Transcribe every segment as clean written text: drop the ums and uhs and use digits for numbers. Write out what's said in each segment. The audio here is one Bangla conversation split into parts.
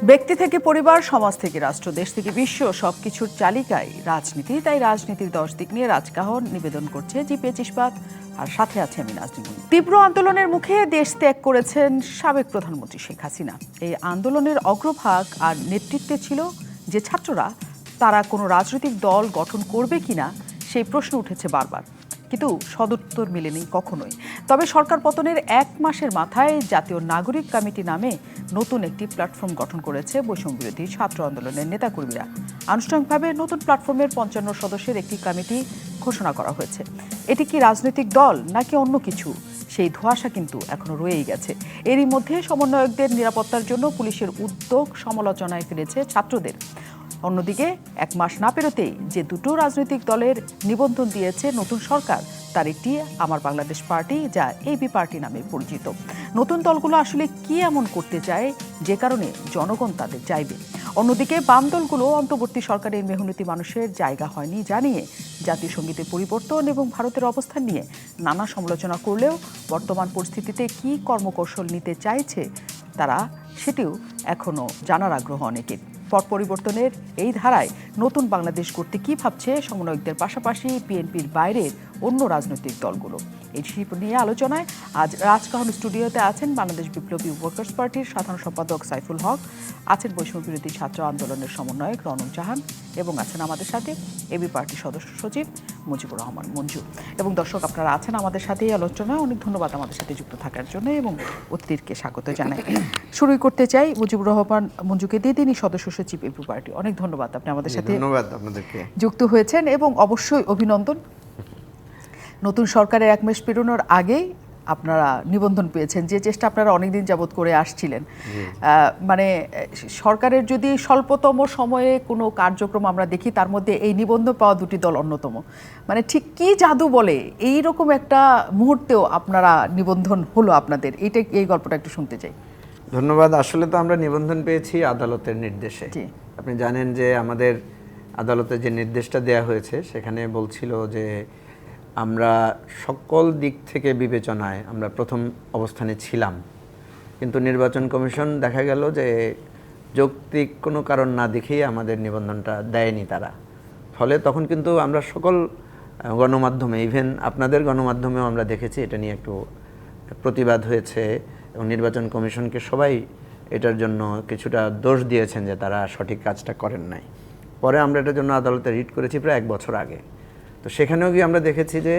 ব্যক্তি থেকে পরিবার, সমাজ থেকে রাষ্ট্র, দেশ থেকে বিশ্ব সবকিছুর চালিকায় রাজনীতি। তাই রাজনীতির 10 দিক নিয়ে রাজকাহন নিবেদন করছে জি25 ইস্পাত। আর সাথে আছে আমি নাজনীন। তীব্র আন্দোলনের মুখে দেশ ত্যাগ করেছেন সাবেক প্রধানমন্ত্রী শেখ হাসিনা। এই আন্দোলনের অগ্রভাগ আর নেতৃত্বে ছিল যে ছাত্ররা, তারা কোনো রাজনৈতিক দল গঠন করবে কিনা সেই প্রশ্ন উঠেছে বারবার, কিন্তু সদুত্তর মেলেনি কখনোই। তবে সরকার পতনের 1 মাসের মাথায় জাতীয় নাগরিক কমিটি নামে নতুন একটি প্ল্যাটফর্ম গঠন করেছে বৈষম্য বিরোধী ছাত্র আন্দোলনের নেতাকর্মীরা। আনুষ্ঠানিকভাবে নতুন প্ল্যাটফর্মের 55 সদস্যের একটি কমিটি ঘোষণা করা হয়েছে। এটি কি রাজনৈতিক দল নাকি অন্য কিছু, সেই ধোঁয়াশা কিন্তু এখনো রয়েই গেছে। এরই মধ্যে সমন্বয়কদের নিরাপত্তার জন্য পুলিশের উদ্যোগ সমালোচনায় ফেলেছে ছাত্রদের। অন্যদিকে 1 মাস না পেরোতেই যে দুটো রাজনৈতিক দলের নিবন্ধন দিয়েছে নতুন সরকার, তার একটি আমার বাংলাদেশ পার্টি, যা এবি পার্টি নামে পরিচিত। নতুন দলগুলো আসলে কি এমন করতে চায় যে কারণে জনগণ তাদের চাইবে? অন্যদিকে বাম দলগুলো অন্তর্বর্তী সরকারের মেহনতি মানুষের জায়গা হয়নি জানিয়ে জাতীয় সঙ্গীতের পরিবর্তন এবং ভারতের অবস্থান নিয়ে নানা সমালোচনা করলেও বর্তমান পরিস্থিতিতে কি কর্মকৌশল নিতে চাইছে তারা, সেটিও এখনও জানার আগ্রহ অনেকের। পট পরিবর্তনের এই ধারায় নতুন বাংলাদেশ করতে কি ভাবছে সমন্বয়কদের পাশাপাশি বিএনপির বাইরের অন্য রাজনৈতিক দলগুলো? এই নিয়ে আলোচনায় আজ রাজকাহন স্টুডিওতে আছেন বাংলাদেশ বিপ্লবী ওয়ার্কার্স পার্টির সাধারণ সম্পাদক সাইফুল হক, আছেন বৈষম্য বিরোধী ছাত্র আন্দোলনের সমন্বয়ক রনন জাহান, এবং আছেন আমাদের সাথে এবি পার্টির সদস্য সচিব মুজিবুর রহমান মঞ্জু। এবং দর্শক, আপনারা আছেন আমাদের সাথে এই আলোচনায়। অনেক ধন্যবাদ আমাদের সাথে যুক্ত থাকার জন্য এবং অতিথিকে স্বাগত জানাই। শুরুই করতে চাই মুজিবুর রহমান মঞ্জুকে দিয়ে। তিনি সদস্য সচিব এবি পার্টি। অনেক ধন্যবাদ, আপনি আমাদের সাথে যুক্ত হয়েছেন এবং অবশ্যই অভিনন্দন। নতুন সরকারের 1 মাস পেরোনোর আগেই আপনারা নিবন্ধন পেয়েছেন, যে চেষ্টা আপনারা অনেকদিন যাবত করে আসছিলেন। মানে সরকারের যদি স্বল্পতম সময়ে কোনো কার্যক্রম আমরা দেখি, তার মধ্যে এই নিবন্ধন পাওয়া দুটি দল অন্যতম। মানে ঠিক কি জাদু বলে এই রকম একটা মুহূর্তেও আপনারা নিবন্ধন হলো আপনাদের, এই গল্পটা একটু শুনতে চাই। ধন্যবাদ। আসলে তো আমরা নিবন্ধন পেয়েছি আদালতের নির্দেশে। আপনি জানেন যে আমাদের আদালতে যে নির্দেশটা দেয়া হয়েছে সেখানে বলছিল যে আমরা সকল দিক থেকে বিবেচনায় আমরা প্রথম অবস্থানে ছিলাম, কিন্তু নির্বাচন কমিশন দেখা গেল যে যৌক্তিক কোনো কারণ না দেখেই আমাদের নিবন্ধনটা দেয়নি তারা। ফলে তখন কিন্তু আমরা সকল গণমাধ্যমে, ইভেন আপনাদের গণমাধ্যমেও আমরা দেখেছি এটা নিয়ে একটু প্রতিবাদ হয়েছে এবং নির্বাচন কমিশনকে সবাই এটার জন্য কিছুটা দোষ দিয়েছেন যে তারা সঠিক কাজটা করেন নাই। পরে আমরা এটার জন্য আদালতে রিট করেছি প্রায় 1 বছর আগে। তো সেখানেও গিয়ে আমরা দেখেছি যে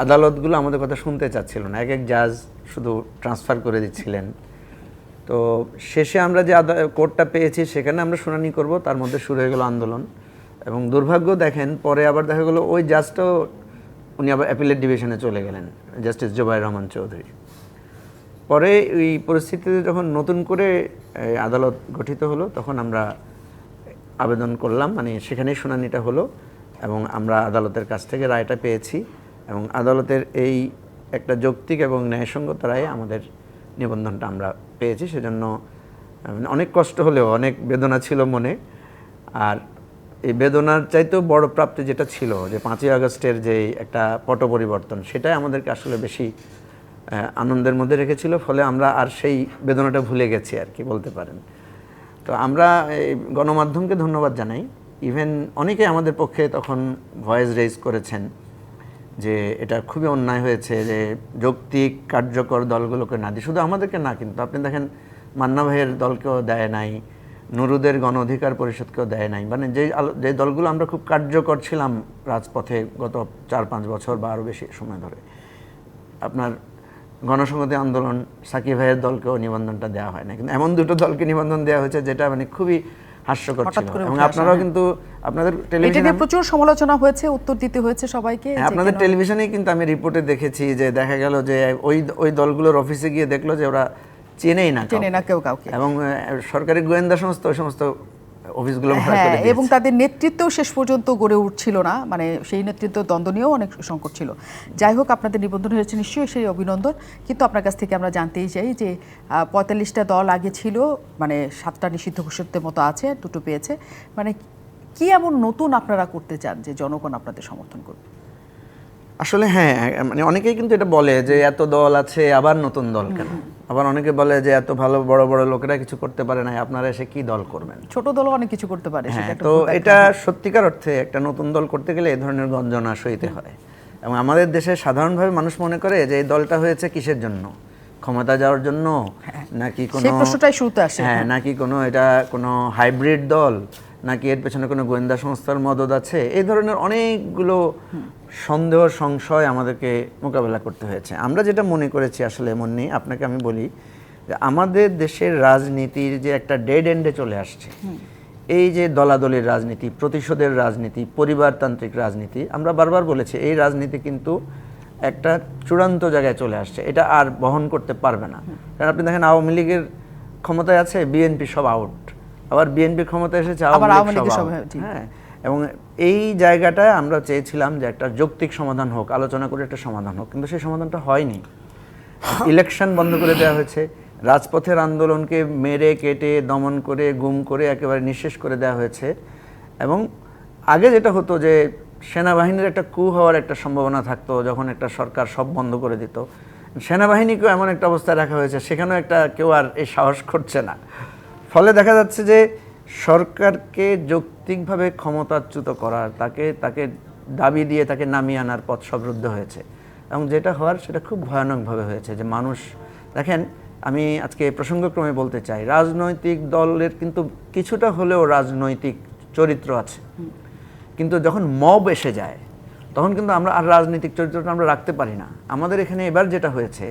আদালতগুলো আমাদের কথা শুনতে চাচ্ছিল না, এক জাজ শুধু ট্রান্সফার করে দিচ্ছিলেন। তো শেষে আমরা যে কোর্টটা পেয়েছি সেখানে আমরা শুনানি করব, তার মধ্যে শুরু হয়ে গেল আন্দোলন। এবং দুর্ভাগ্য দেখেন, পরে আবার দেখা গেলো ওই জাজটাও উনি আবার অ্যাপিলেট ডিভিশনে চলে গেলেন, জাস্টিস জোবায়ের রহমান চৌধুরী। পরে এই পরিস্থিতিতে যখন নতুন করে আদালত গঠিত হলো তখন আমরা আবেদন করলাম, মানে সেখানেই শুনানিটা হলো এবং আমরা আদালতের কাছ থেকে রায়টা পেয়েছি। এবং আদালতের এই একটা যৌক্তিক এবং ন্যায়সঙ্গত রায়ে আমাদের নিবন্ধনটা আমরা পেয়েছি। সেজন্য অনেক কষ্ট হলেও অনেক বেদনা ছিল মনে। আর এই বেদনার চাইতেও বড় প্রাপ্তি যেটা ছিল যে 5ই আগস্টের যে একটা পট পরিবর্তন, সেটাই আমাদেরকে আসলে বেশি আনন্দের মধ্যে রেখেছিল। ফলে আমরা আর সেই বেদনাটা ভুলে গেছি আর কি বলতে পারেন। তো আমরা গণমাধ্যমকে ধন্যবাদ জানাই। ইভেন অনেকে আমাদের পক্ষে তখন ভয়েস রেজ করেছেন যে এটা খুবই অন্যায় হয়েছে যে যৌক্তিক কার্যকর দলগুলোকে না দিয়ে, শুধু আমাদেরকে না, কিন্তু আপনি দেখেন মান্না ভাইয়ের দলকেও দেয় নাই, নুরুদের গণ অধিকার পরিষদকেও দেয় নাই। মানে যে দলগুলো আমরা খুব কার্যকর ছিলাম রাজপথে গত 4-5 বছর বা আরও বেশি সময় ধরে, আপনার গণসংহতি আন্দোলন সাকিব ভাইয়ের দলকেও নিবন্ধনটা দেওয়া হয় না, কিন্তু এমন দুটো দলকে নিবন্ধন দেওয়া হয়েছে যেটা মানে খুবই হাস্যকর ছিল। এবং আপনারাও কিন্তু আপনাদের টেলিভিশনে প্রচুর সমালোচনা হয়েছে, উত্তর দিতে হয়েছে সবাইকে। আপনাদের টেলিভিশনে কিন্তু আমি রিপোর্টে দেখেছি যে দেখা গেল যে ওই দলগুলোর অফিসে গিয়ে দেখলো যে ওরা চেনেই না কেউ কাউকে, এবং সরকারি গোয়েন্দা সংস্থা ওই সমস্ত অফিসগুলো ভাড়া করে দিয়েছে। এবং তাদের নেতৃত্ব শেষ পর্যন্ত গড়ে উঠছিল না, মানে সেই নেতৃত্ব দ্বন্দ্ব নিয়েও অনেক সংকট ছিল। যাই হোক, আপনাদের নিবন্ধন হয়েছে, নিশ্চয়ই সেই অভিনন্দন। কিন্তু আপনার কাছ থেকে আমরা জানতেই চাই যে 45টা দল আগে ছিল, মানে 7টা নিষিদ্ধ ঘোষিতের মতো আছে, 2টো পেয়েছে। মানে কি এমন নতুন আপনারা করতে চান যে জনগণ আপনাদের সমর্থন করবে? আসলে হ্যাঁ, মানে অনেকেই কিন্তু এটা বলে যে এত দল আছে আবার নতুন দল কেন, আবার অনেকে বলে যে এত ভালো বড় বড় লোকেরা কিছু করতে পারে না, আপনারা এসে কি দল করবেন। ছোট দলও অনেক কিছু করতে পারে, হ্যাঁ, সেটা একটা তো প্রকার। এটা সত্যিকার অর্থে একটা নতুন দল করতে গেলে এই ধরনের গঞ্জনা সইতে হয়। এবং আমাদের দেশে সাধারণভাবে মানুষ মনে করে যে এই দলটা হয়েছে কিসের জন্য, ক্ষমতা যাওয়ার জন্য নাকি কোনো, সেই প্রশ্নটাই শুরুতে আসে। হ্যাঁ, নাকি কোনো এটা কোনো হাইব্রিড দল, নাকি এর পেছনে কোনো গোয়েন্দা সংস্থার মদদ আছে, এই ধরনের অনেকগুলো সন্দেহ সংশয় আমাদেরকে মোকাবেলা করতে হয়েছে। আমরা যেটা মনে করেছি আসলে এমন নেই, আপনাকে আমি বলি যে আমাদের দেশের রাজনীতির যে একটা ডেড এন্ডে চলে আসছে, এই যে দলাদলির রাজনীতি, প্রতিশোধের রাজনীতি, পরিবারতান্ত্রিক রাজনীতি, আমরা বারবার বলেছি এই রাজনীতি কিন্তু একটা চূড়ান্ত জায়গায় চলে আসছে, এটা আর বহন করতে পারবে না। কারণ আপনি দেখেন আওয়ামী লীগের ক্ষমতায় আছে, বিএনপি সব আউট, আবার বিএনপি ক্ষমতায় এসেছে, আওয়ামী লীগ সব out। হ্যাঁ, এবং এই জায়গাটায় আমরা চেয়েছিলাম যে একটা যৌক্তিক সমাধান হোক, আলোচনা করে একটা সমাধান হোক, কিন্তু সেই সমাধানটা হয়নি। ইলেকশন বন্ধ করে দেওয়া হয়েছে, রাজপথের আন্দোলনকে মেরে কেটে দমন করে গুম করে একেবারে নিঃশেষ করে দেওয়া হয়েছে। এবং আগে যেটা হতো যে সেনাবাহিনীর একটা কু হওয়ার একটা সম্ভাবনা থাকতো যখন একটা সরকার সব বন্ধ করে দিত, সেনাবাহিনীকেও এমন একটা অবস্থায় রাখা হয়েছে সেখানেও একটা কেউ আর এই সাহস করছে না। ফলে দেখা যাচ্ছে যে সরকারকে যৌক্তিকভাবে ক্ষমতাচ্যুত করার, তাকে দাবি দিয়ে তাকে নামিয়ে আনার পথ সবরুদ্ধ হয়েছে। এবং যেটা হওয়ার সেটা খুব ভয়ানকভাবে হয়েছে। যে মানুষ দেখেন, আমি আজকে প্রসঙ্গক্রমে বলতে চাই, রাজনৈতিক দলের কিন্তু কিছুটা হলেও রাজনৈতিক চরিত্র আছে, কিন্তু যখন মব এসে যায় তখন কিন্তু আমরা আর রাজনৈতিক চরিত্রটা আমরা রাখতে পারি না। আমাদের এখানে এবার যেটা হয়েছে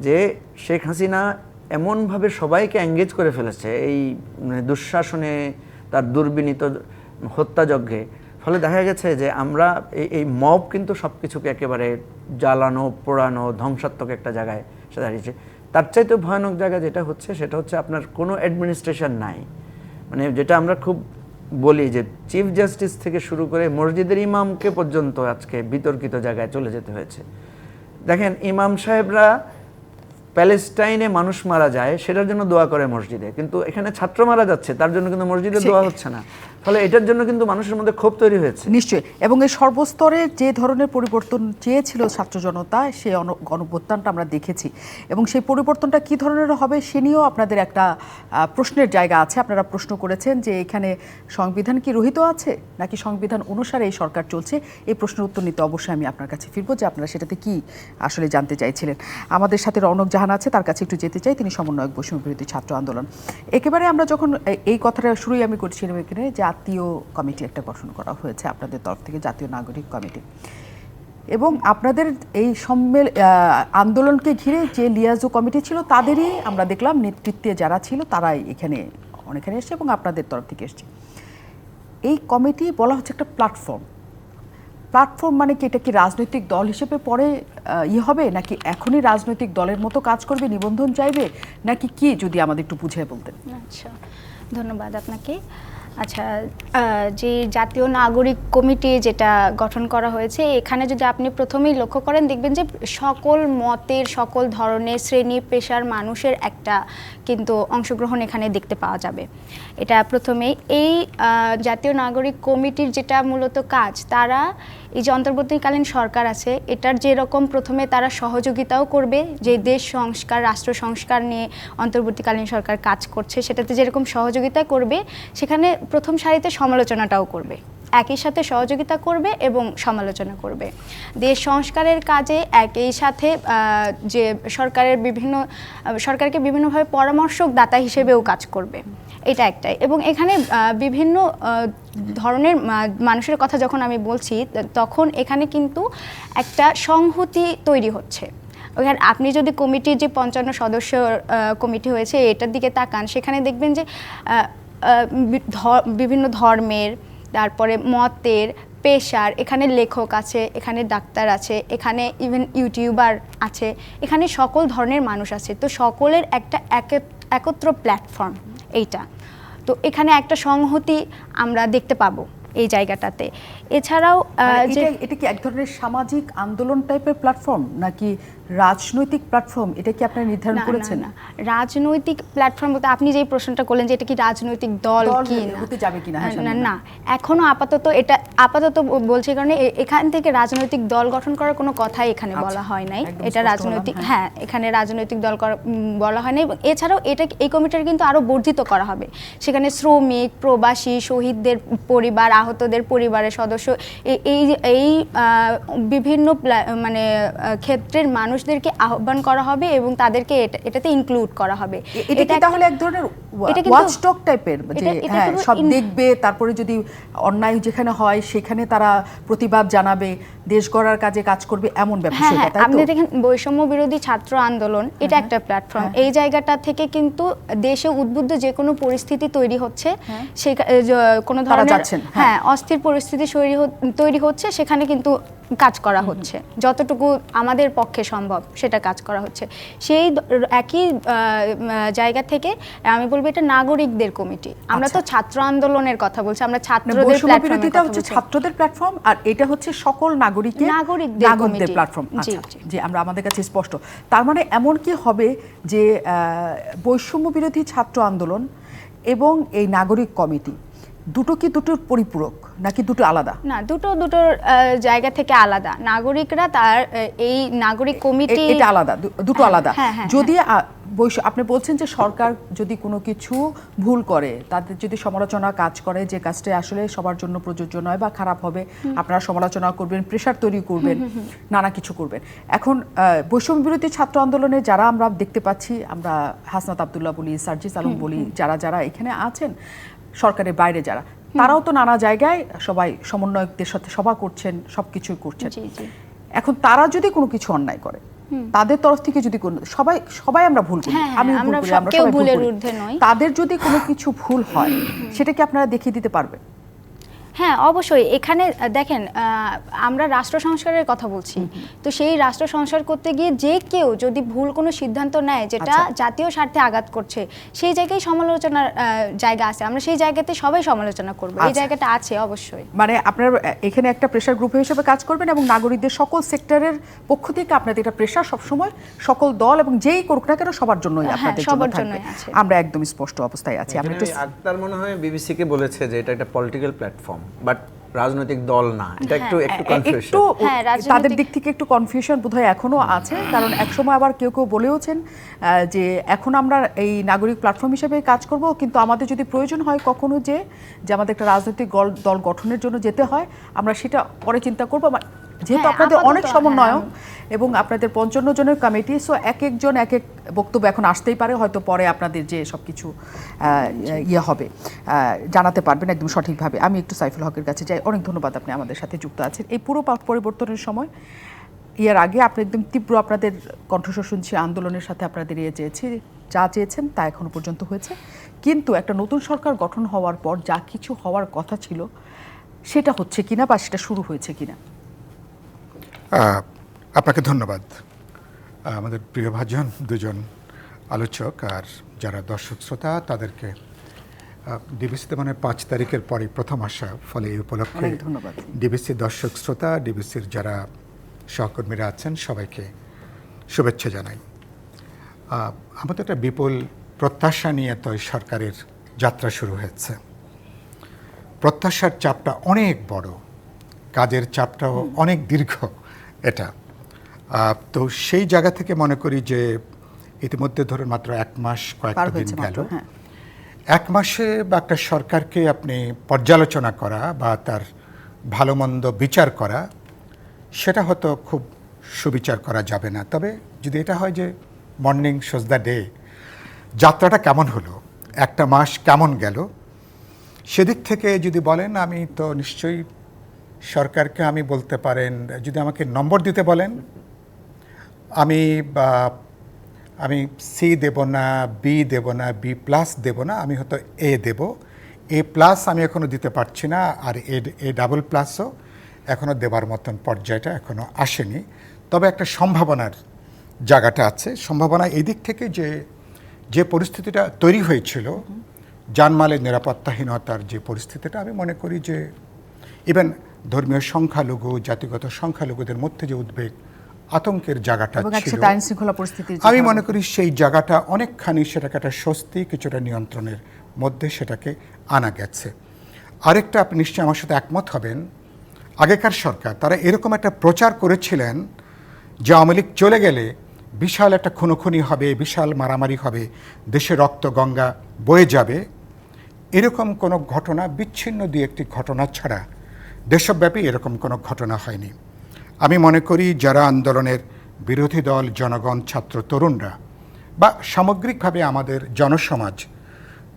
যে শেখ হাসিনা এমনভাবে সবাইকে এঙ্গেজ করে ফেলেছে এই দুঃশাসনে, তার দুর্বিনীত হত্যাযজ্ঞে, ফলে দেখা গেছে যে আমরা এই মব কিন্তু সব কিছুকে একেবারে জ্বালানো, পোড়ানো, ধ্বংসাত্মক একটা জায়গায় সে দাঁড়িয়েছে। তার চাইতে ভয়ানক জায়গা যেটা হচ্ছে সেটা হচ্ছে আপনার কোনো অ্যাডমিনিস্ট্রেশন নাই। মানে যেটা আমরা খুব বলি যে চিফ জাস্টিস থেকে শুরু করে মসজিদের ইমামকে পর্যন্ত আজকে বিতর্কিত জায়গায় চলে যেতে হয়েছে। দেখেন, ইমাম সাহেবরা প্যালেস্টাইনে মানুষ মারা যায় সেটার জন্য দোয়া করে মসজিদে, কিন্তু এখানে ছাত্র মারা যাচ্ছে তার জন্য কিন্তু মসজিদে দোয়া হচ্ছে না। ফলে এটার জন্য কিন্তু মানুষের মধ্যে ক্ষোভ তৈরি হয়েছে। নিশ্চয়ই, এবং এই সর্বস্তরে যে ধরনের পরিবর্তন চেয়েছিল ছাত্র জনতা, সেই গণঅভ্যুত্থানটা আমরা দেখেছি, এবং সেই পরিবর্তনটা কি ধরনের হবে সে নিয়েও আপনাদের একটা প্রশ্নের জায়গা আছে। আপনারা প্রশ্ন করেছেন যে এখানে সংবিধান কি রহিত আছে নাকি সংবিধান অনুসারে এই সরকার চলছে। এই প্রশ্নের উত্তর নিতে অবশ্যই আমি আপনার কাছে ফিরবো যে আপনারা সেটাতে কি আসলে জানতে চাইছিলেন। আমাদের সাথে রৌনক জাহান আছে, তার কাছে একটু যেতে চাই। তিনি সমন্বয়ক বৈষম্য বিরোধী ছাত্র আন্দোলন। একেবারে আমরা যখন এই কথাটা শুরুই আমি করছিলাম, এখানে জাতীয় কমিটি একটা গঠন করা হয়েছে আপনাদের তরফ থেকে, জাতীয় নাগরিক কমিটি, এবং আপনাদের এই আন্দোলনকে ঘিরে যে লিয়াজো কমিটি ছিল তাদেরই আমরা দেখলাম নেতৃত্বে যারা ছিল তারাই এখানে অনেকখানে এসছে এবং আপনাদের তরফ থেকে এসছে। এই কমিটি বলা হচ্ছে একটা প্ল্যাটফর্ম মানে কি, এটা কি রাজনৈতিক দল হিসেবে পরে হবে নাকি এখনই রাজনৈতিক দলের মতো কাজ করবে, নিবন্ধন চাইবে নাকি কি, যদি আমাদের একটু বুঝিয়ে বলতেন। আচ্ছা, ধন্যবাদ আপনাকে। আচ্ছা, যে জাতীয় নাগরিক কমিটি যেটা গঠন করা হয়েছে, এখানে যদি আপনি প্রথমেই লক্ষ্য করেন দেখবেন যে সকল মতের, সকল ধরনের শ্রেণী পেশার মানুষের একটা কিন্তু অংশগ্রহণ এখানে দেখতে পাওয়া যাবে। এটা প্রথমেই এই জাতীয় নাগরিক কমিটির যেটা মূলত কাজ, তারা এই যে অন্তর্বর্তীকালীন সরকার আছে এটার যেরকম প্রথমে তারা সহযোগিতাও করবে, যে দেশ সংস্কার, রাষ্ট্র সংস্কার নিয়ে অন্তর্বর্তীকালীন সরকার কাজ করছে সেটাতে যেরকম সহযোগিতা করবে, সেখানে প্রথম সারিতে সমালোচনাটাও করবে, একই সাথে সহযোগিতা করবে এবং সমালোচনা করবে। দেশ সংস্কারের কাজে একই সাথে যে সরকারকে বিভিন্নভাবে পরামর্শক দাতা হিসেবেও কাজ করবে, এটা একটাই। এবং এখানে বিভিন্ন ধরনের মানুষের কথা যখন আমি বলছি তখন এখানে কিন্তু একটা সংহতি তৈরি হচ্ছে। ওখানে আপনি যদি কমিটির যে 55 সদস্য কমিটি হয়েছে এটার দিকে তাকান, সেখানে দেখবেন যে বিভিন্ন ধর্মের, তারপরে মতের, পেশার, এখানে লেখক আছে, এখানে ডাক্তার আছে, এখানে ইভেন ইউটিউবার আছে, এখানে সকল ধরনের মানুষ আছে। তো সকলের একটা একত্র প্ল্যাটফর্ম এইটা। তো এখানে একটা সংহতি আমরা দেখতে পাবো এই জায়গাটাতে। এছাড়াও যে এটা কি এক ধরনের সামাজিক আন্দোলন টাইপের প্ল্যাটফর্ম নাকি রাজনৈতিক প্ল্যাটফর্ম, এটা কি আপনারা নির্ধারণ করেছেন? না, রাজনৈতিক প্ল্যাটফর্ম বলতে আপনি যে প্রশ্নটা করলেন যে এটা কি রাজনৈতিক দল কি হতে যাবে কিনা? না, এখনো আপাতত বলছি কারণে এখান থেকে রাজনৈতিক দল গঠন করার কোনো কথাই এখানে বলা হয় নাই। এটা রাজনৈতিক, হ্যাঁ, এখানে রাজনৈতিক দল বলা হয় নাই। এবং এছাড়াও এই কমিটির কিন্তু আরো বর্ধিত করা হবে। সেখানে শ্রমিক, প্রবাসী, শহীদদের পরিবার, আহতদের পরিবারের সদস্য, এই বিভিন্ন মানে ক্ষেত্রের মানুষদেরকে আহ্বান করা হবে এবং তাদেরকে এটাতে ইনক্লুড করা হবে। এটা তাহলে এক ধরনের ওয়াচডগ টাইপের, যে হ্যাঁ সব দেখবে, তারপরে যদি অন্যায় যেখানে হয় সেখানে তারা প্রতিবাদ জানাবে, দেশ গড়ার কাজে কাজ করবে, এমন ব্যাপার। হ্যাঁ, আপনি দেখেন বৈষম্য বিরোধী ছাত্র আন্দোলন এটা একটা প্ল্যাটফর্ম। এই জায়গাটা থেকে কিন্তু দেশে উদ্বুদ্ধ যে কোনো পরিস্থিতি তৈরি হচ্ছে, কোনো ধরনের অস্থির পরিস্থিতি তৈরি হচ্ছে, সেখানে কিন্তু কাজ করা হচ্ছে, যতটুকু আমাদের পক্ষে সম্ভব সেটা কাজ করা হচ্ছে। সেই একই জায়গা থেকে আমি বলবো এটা নাগরিকদের কমিটি। আমরা তো ছাত্র আন্দোলনের কথা বলছি, আমরা ছাত্রদের প্ল্যাটফর্ম হচ্ছে ছাত্রদের প্ল্যাটফর্ম, আর এটা হচ্ছে সকল নাগরিকদের প্ল্যাটফর্ম। যে আমরা আমাদের কাছে স্পষ্ট, তার মানে এমন কি হবে যে বৈষম্য বিরোধী ছাত্র আন্দোলন এবং এই নাগরিক কমিটি দুটো কি দুটোর পরিপূরক নাকি দুটো আলাদা? না, দুটোর জায়গা থেকে আলাদা। নাগরিকরা তার এই নাগরিক কমিটি এটা আলাদা, দুটো আলাদা। যদি আপনি বলছেন যে সরকার যদি কোনো কিছু ভুল করে, তাদের যদি সমালোচনা কাজ করে, যে কাজটা আসলে সবার জন্য প্রযোজ্য নয় বা খারাপ হবে, আপনারা সমালোচনা করবেন, প্রেশার তৈরি করবেন, নানা কিছু করবেন। এখন বৈষম্য বিরোধী ছাত্র আন্দোলনে যারা আমরা দেখতে পাচ্ছি, আমরা হাসনাত আব্দুল্লাহ বলি, সার্জিস আলম বলি, যারা এখানে আছেন সরকারের বাইরে যারা, তারাও তো নানা জায়গায় সবাই সমন্বয়কদের সাথে সভা করছেন, সবকিছুই করছেন। এখন তারা যদি কোনো কিছু অন্যায় করে, তাদের তরফ থেকে যদি কোনো সবাই আমরা ভুল করি, আমি ভুল করি, আমরা সবাই ভুল করি, তাদের যদি কোনো কিছু ভুল হয় সেটা কি আপনারা দেখিয়ে দিতে পারবেন? হ্যাঁ, অবশ্যই। এখানে দেখেন, আমরা রাষ্ট্র সংস্কারের কথা বলছি, তো সেই রাষ্ট্র সংস্কার করতে গিয়ে যে কেউ যদি ভুল কোনো সিদ্ধান্ত নেয় যেটা জাতীয় স্বার্থে আঘাত করছে, সেই জায়গায় সমালোচনার জায়গা আছে। আমরা সেই জায়গাতে সবাই সমালোচনা করব, এই জায়গাটা আছে অবশ্যই। মানে আপনারা এখানে একটা প্রেশার গ্রুপ হিসেবে কাজ করবেন এবং নাগরিকদের সকল সেক্টরের পক্ষ থেকে আপনাদের এটা প্রেশার সবসময় সকল দল এবং যেই করুক না কেন সবার জন্যই আপনাদের জন্য থাকবে। আমরা একদম স্পষ্ট অবস্থায় আছি। আমি আক্তার মনে হয় বিবিসি কে বলেছে যে এটা একটা পলিটিক্যাল প্ল্যাটফর্ম, বাট রাজনৈতিক দল না। এটা একটু কনফিউশন, তাদের দিক থেকে একটু কনফিউশন বোধহয় এখনো আছে। কারণ একসময় আবার কেউ বলেওছেন যে এখন আমরা এই নাগরিক প্ল্যাটফর্ম হিসেবে কাজ করব, কিন্তু আমাদের যদি প্রয়োজন হয় কখনো যে আমাদের একটা রাজনৈতিক দল গঠনের জন্য যেতে হয়, আমরা সেটা পরে চিন্তা করব। যেহেতু আপনাদের অনেক সমন্বয়ক এবং আপনাদের 55 জনের কমিটি, সো এক একজন এক এক বক্তব্য এখন আসতেই পারে, হয়তো পরে আপনাদের যে সবকিছু হবে জানাতে পারবেন একদম সঠিকভাবে। আমি একটু সাইফুল হকের কাছে যাই। অনেক ধন্যবাদ, আপনি আমাদের সাথে যুক্ত আছেন এই পুরো পরিবর্তনের সময়। এর আগে আপনি একদম তীব্র আপনাদের কণ্ঠস্বর শুনছি, আন্দোলনের সাথে আপনাদের যা চেয়েছেন তা এখনো পর্যন্ত হয়েছে, কিন্তু একটা নতুন সরকার গঠন হওয়ার পর যা কিছু হওয়ার কথা ছিল সেটা হচ্ছে কিনা বা সেটা শুরু হয়েছে কিনা? আপনাকে ধন্যবাদ। আমাদের প্রিয় ভাজন দুজন আলোচক আর যারা দর্শক শ্রোতা, তাদেরকে ডিবিসিতে মানে 5 তারিখের পরে প্রথম আসা, ফলে এই উপলক্ষে ধন্যবাদ। ডিবিসি দর্শক শ্রোতা, ডিবিসির যারা সহকর্মীরা আছেন সবাইকে শুভেচ্ছা জানাই। আমাদের একটা বিপুল প্রত্যাশা নিয়ে তো সরকারের যাত্রা শুরু হয়েছে। প্রত্যাশার চাপটা অনেক বড়, কাজের চাপটাও অনেক দীর্ঘ। এটা তো সেই জায়গা থেকে মনে করি যে ইতিমধ্যে ধরুন মাত্র 1 মাস কয়েকটা দিন গেল, 1 মাসে বা একটা সরকারকে আপনি পর্যালোচনা করা বা তার ভালো মন্দ বিচার করা, সেটা হয়তো খুব সুবিচার করা যাবে না। তবে যদি এটা হয় যে মর্নিং শোজ দ্য ডে, যাত্রাটা কেমন হলো, 1টা মাস কেমন গেল, সেদিক থেকে যদি বলেন, আমি তো নিশ্চয়ই সরকারকে আমি বলতে পারেন, যদি আমাকে নম্বর দিতে বলেন, আমি সি দেব না, বি দেব না, B+ দেব না, আমি হয়তো এ দেব। A+ আমি এখনও দিতে পারছি না, আর A+ও এখনও দেবার মতন পর্যায়টা এখনও আসেনি। তবে একটা সম্ভাবনার জায়গাটা আছে। সম্ভাবনা এই দিক থেকে যে পরিস্থিতিটা তৈরি হয়েছিল, জানমালের নিরাপত্তাহীনতার যে পরিস্থিতিটা, আমি মনে করি যে ইভেন ধর্মীয় সংখ্যালঘু, জাতিগত সংখ্যালঘুদের মধ্যে যে উদ্বেগ, আতঙ্কের জায়গাটা এবং ছিল, একসাথে আইন শৃঙ্খলা পরিস্থিতির যে আমি ধারণা। মনে করি সেই জায়গাটা অনেকখানি সেটাকে একটা স্বস্তি, কিছুটা নিয়ন্ত্রণের মধ্যে সেটাকে আনা গেছে। আরেকটা আপনি নিশ্চয়ই আমার সাথে একমত হবেন, আগেকার সরকার তারা এরকম একটা প্রচার করেছিলেন যে আওয়ামী লীগ চলে গেলে বিশাল একটা খুনোখুনি হবে, বিশাল মারামারি হবে, দেশে রক্ত গঙ্গা বয়ে যাবে। এরকম কোনো ঘটনা, বিচ্ছিন্ন দুই একটি ঘটনা ছাড়া দেশব্যাপী এরকম কোনো ঘটনা হয়নি। আমি মনে করি যারা আন্দোলনের বিরোধী দল, জনগণ, ছাত্র, তরুণরা বা সামগ্রিকভাবে আমাদের জনসমাজ,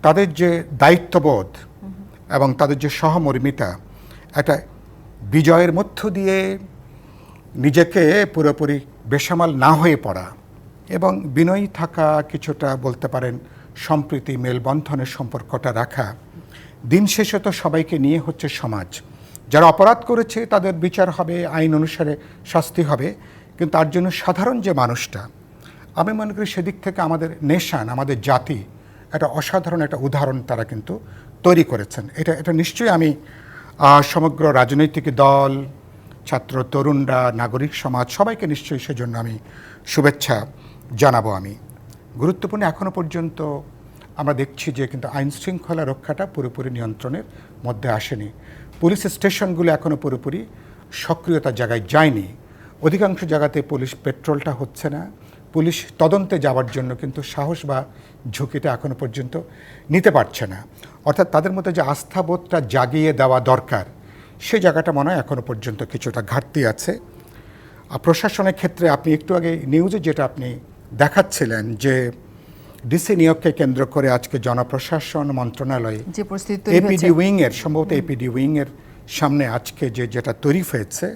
তাদের যে দায়িত্ববোধ এবং তাদের যে সহমর্মিতা, একটা বিজয়ের মধ্য দিয়ে নিজেকে পুরোপুরি বেসামাল না হয়ে পড়া এবং বিনয়ী থাকা, কিছুটা বলতে পারেন সম্প্রীতি, মেলবন্ধনের সম্পর্কটা রাখা। দিন শেষে তো সবাইকে নিয়ে হচ্ছে সমাজ। যারা অপরাধ করেছে তাদের বিচার হবে, আইন অনুসারে শাস্তি হবে, কিন্তু তার জন্য সাধারণ যে মানুষটা, আমি মনে করি সেদিক থেকে আমাদের নেশান, আমাদের জাতি একটা অসাধারণ একটা উদাহরণ তারা কিন্তু তৈরি করেছেন। এটা নিশ্চয়ই আমি সমগ্র রাজনৈতিক দল, ছাত্র, তরুণরা, নাগরিক সমাজ সবাইকে নিশ্চয়ই সেজন্য আমি শুভেচ্ছা জানাবো। আমি গুরুত্বপূর্ণ এখনও পর্যন্ত আমরা দেখছি যে কিন্তু আইন শৃঙ্খলা রক্ষাটা পুরোপুরি নিয়ন্ত্রণের মধ্যে আসেনি। পুলিশ স্টেশনগুলো এখনও পুরোপুরি সক্রিয়তার জায়গায় যায়নি। অধিকাংশ জায়গাতে পুলিশ পেট্রোলটা হচ্ছে না, পুলিশ তদন্তে যাওয়ার জন্য কিন্তু সাহস বা ঝুঁকিটা এখনও পর্যন্ত নিতে পারছে না। অর্থাৎ তাদের মধ্যে যে আস্থাবোধটা জাগিয়ে দেওয়া দরকার, সে জায়গাটা মনে হয় এখনও পর্যন্ত কিছুটা ঘাটতি আছে। প্রশাসনের ক্ষেত্রে আপনি একটু আগে নিউজে যেটা আপনি দেখাচ্ছিলেন যে ডিসি নিয়োগকে কেন্দ্র করে আজকে জনপ্রশাসন মন্ত্রণালয়ে যে পরিস্থিতি এপিডি উইংয়ের, সম্ভবত এপিডি উইংয়ের সামনে আজকে যেটা তৈরি হয়েছে,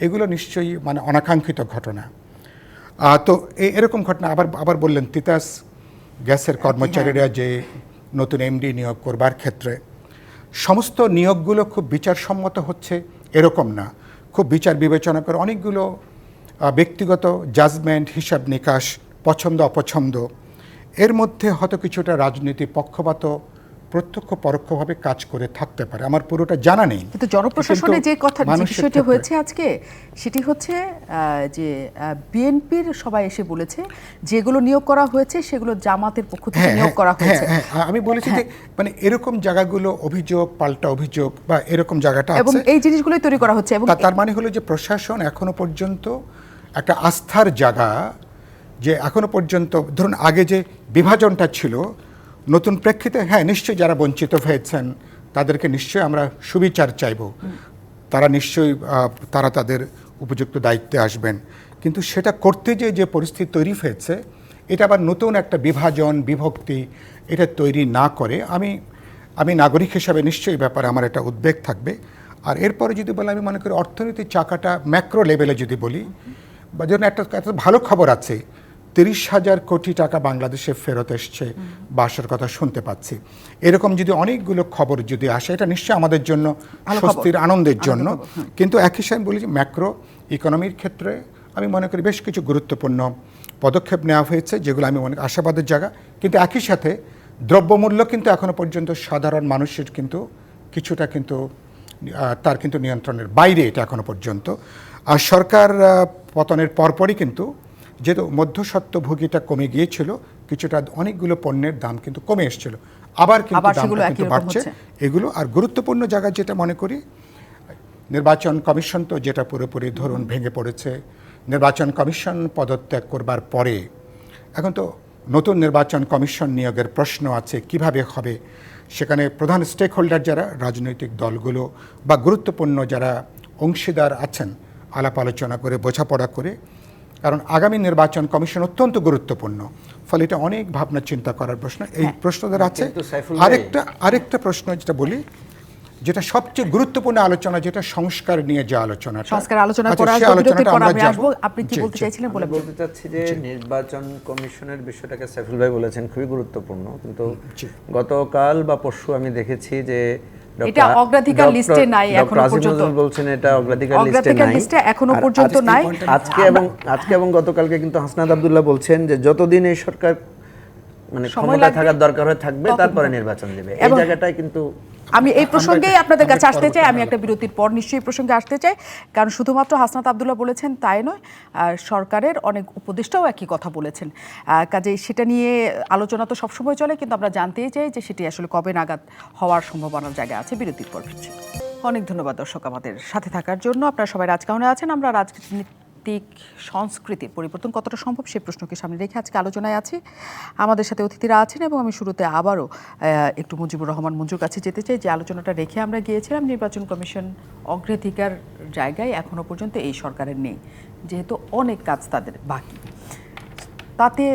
এগুলো নিশ্চয়ই মানে অনাকাঙ্ক্ষিত ঘটনা। তো এরকম ঘটনা আবার বললেন তিতাস গ্যাসের কর্মচারীরা যে নতুন এমডি নিয়োগ করবার ক্ষেত্রে সমস্ত নিয়োগগুলো খুব বিচারসম্মত হচ্ছে এরকম না, খুব বিচার বিবেচনা করে অনেকগুলো ব্যক্তিগত জাজমেন্ট, হিসাব নিকাশ, পছন্দ অপছন্দ, এর মধ্যে হয়তো কিছুটা রাজনীতি পক্ষপাত প্রত্যক্ষ পরোক্ষভাবে কাজ করে থাকতে পারে। আমার পুরোটা জানা নেই, কিন্তু জনপ্রশাসনে যে কথা, যে বিষয়টি হয়েছে আজকে, সেটি হচ্ছে যে বিএনপির সবাই এসে বলেছে যেগুলো নিয়োগ করা হয়েছে সেগুলো জামাতের পক্ষ থেকে নিয়োগ করা হয়েছে। আমি বলেছি যে মানে এরকম জায়গাগুলো অভিযোগ, পাল্টা অভিযোগ বা এরকম জায়গাটা এবং আছে, এই জিনিসগুলোই তৈরি করা হচ্ছে। এবং তার মানে হলো যে প্রশাসন এখনো পর্যন্ত একটা আস্থার জায়গা, যে এখনো পর্যন্ত ধরুন আগে যে বিভাজনটা ছিল, নতুন প্রেক্ষিতে হ্যাঁ নিশ্চয়ই যারা বঞ্চিত হয়েছেন তাদেরকে নিশ্চয়ই আমরা সুবিচার চাইব, তারা নিশ্চয়ই তারা তাদের উপযুক্ত দায়িত্বে আসবেন, কিন্তু সেটা করতে যে পরিস্থিতি তৈরি হয়েছে, এটা আবার নতুন একটা বিভাজন, বিভক্তি এটা তৈরি না করে আমি নাগরিক হিসাবে নিশ্চয়ই ব্যাপারে আমার একটা উদ্বেগ থাকবে। আর এরপরে যদি বলি, আমি মনে করি অর্থনীতির চাকাটা ম্যাক্রো লেভেলে যদি বলি, বা ধরুন একটা ভালো খবর আছে, 30,000 কোটি টাকা বাংলাদেশে ফেরত এসছে বা আসার কথা শুনতে পাচ্ছি। এরকম যদি অনেকগুলো খবর যদি আসে, এটা নিশ্চয়ই আমাদের জন্য স্বস্তির, আনন্দের জন্য। কিন্তু একই সময় বলি যে ম্যাক্রো ইকোনমির ক্ষেত্রে আমি মনে করি বেশ কিছু গুরুত্বপূর্ণ পদক্ষেপ নেওয়া হয়েছে, যেগুলো আমি অনেক আশাবাদের জায়গা। কিন্তু একই সাথে দ্রব্যমূল্য কিন্তু এখনো পর্যন্ত সাধারণ মানুষের কিন্তু কিছুটা কিন্তু তার কিন্তু নিয়ন্ত্রণের বাইরে এটা এখনো পর্যন্ত। আর সরকার পতনের পরপরই কিন্তু যেহেতু মধ্যস্বত্বভোগীটা কমে গিয়েছিল, কিছুটা অনেকগুলো পণ্যের দাম কিন্তু কমে এসেছিল, আবার কিন্তু দামটা কিন্তু বাড়ছে এগুলো। আর গুরুত্বপূর্ণ জায়গা যেটা মনে করি, নির্বাচন কমিশন তো যেটা পুরোপুরি ধরুন ভেঙে পড়েছে। নির্বাচন কমিশন পদত্যাগ করবার পরে এখন তো নতুন নির্বাচন কমিশন নিয়োগের প্রশ্ন আছে, কিভাবে হবে। সেখানে প্রধান স্টেক হোল্ডার যারা রাজনৈতিক দলগুলো বা গুরুত্বপূর্ণ যারা অংশীদার আছেন, আলাপ আলোচনা করে বোঝাপড়া করে, কারণ আগামী নির্বাচন কমিশন অত্যন্ত গুরুত্বপূর্ণ, ফলে এটা অনেক ভাবনা চিন্তা করার প্রশ্ন। এই প্রশ্নদের আছে। আরেকটা প্রশ্ন যেটা বলি, যেটা সবচেয়ে গুরুত্বপূর্ণ আলোচনা, যেটা সংস্কার নিয়ে যে আলোচনা, আপনি কি বলতে চাইছিলেন? বলতে চাচ্ছি যে নির্বাচন কমিশনের বিষয়টাকে সাইফুল ভাই বলেছেন খুবই গুরুত্বপূর্ণ, কিন্তু গতকাল বা পরশু আমি দেখেছি যে এটা অগ্রাধিকার লিস্টে নাই এখনো পর্যন্ত। বলছেন এটা অগ্রাধিকার লিস্টে এখনো পর্যন্ত নাই। আজকে এবং গতকালকে কিন্তু হাসনাত আব্দুল্লাহ বলছেন যে যতদিন এই সরকার মানে সময় ক্ষমতা লাগবে, থাকার দরকার হয়ে থাকবে, তখন তারপরে হবে। নির্বাচন দেবে, এই এবং জায়গাটায় কিন্তু আমি এই প্রসঙ্গেই আপনাদের কাছে আসতে চাই, আমি পরবর্তী একটা বিরতির পর নিশ্চয়ই এই প্রসঙ্গে আসতে চাই, কারণ শুধুমাত্র হাসনাত আব্দুল্লাহ বলেছেন তাই নয়, সরকারের অনেক উপদেষ্টাও একই কথা বলেছেন। কাজেই সেটা নিয়ে আলোচনা তো সবসময় চলে, কিন্তু আমরা জানতেই চাই যে সেটি আসলে কবে নাগাদ হওয়ার সম্ভাবনার জায়গা আছে। বিরতির পর ফিরছি। অনেক ধন্যবাদ দর্শক আমাদের সাথে থাকার জন্য। আপনারা সবাই রাজকাহনে আছেন। আমরা রাজনীতিক সংস্কৃতির পরিবর্তন কতটা সম্ভব সেই প্রশ্নকে সামনে রেখে আজকে আলোচনায় আছি। আমাদের সাথে অতিথিরা আছেন এবং আমি শুরুতে আবারও একটু মুজিবুর রহমান মঞ্জুর কাছে যেতে চাই। যে আলোচনাটা রেখে আমরা গিয়েছিলাম, নির্বাচন কমিশন অগ্রাধিকার জায়গায় এখনো পর্যন্ত এই সরকারের নেই, যেহেতু অনেক কাজ তাদের বাকি। তাতে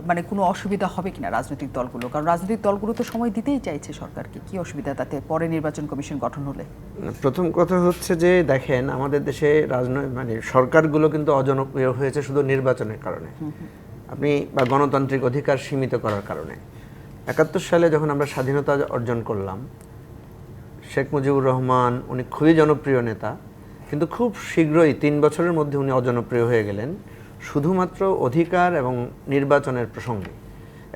মানে কোনো অসুবিধা হবে কিনা রাজনৈতিক দলগুলো? কারণ রাজনৈতিক দলগুলো তো সময় দিতেই চাইছে সরকারকে, কি অসুবিধা তাতে পরে নির্বাচন কমিশন গঠন হলে? প্রথম কথা হচ্ছে যে দেখেন, আমাদের দেশে মানে সরকারগুলো কিন্তু অজনপ্রিয় হয়েছে শুধু নির্বাচনের কারণে, আপনি বা গণতান্ত্রিক অধিকার সীমিত করার কারণে। ৭১ সালে যখন আমরা স্বাধীনতা অর্জন করলাম, শেখ মুজিবুর রহমান উনি খুবই জনপ্রিয় নেতা, কিন্তু খুব শীঘ্রই ৩ বছরের মধ্যে উনি অজনপ্রিয় হয়ে গেলেন শুধুমাত্র অধিকার এবং নির্বাচনের প্রসঙ্গে।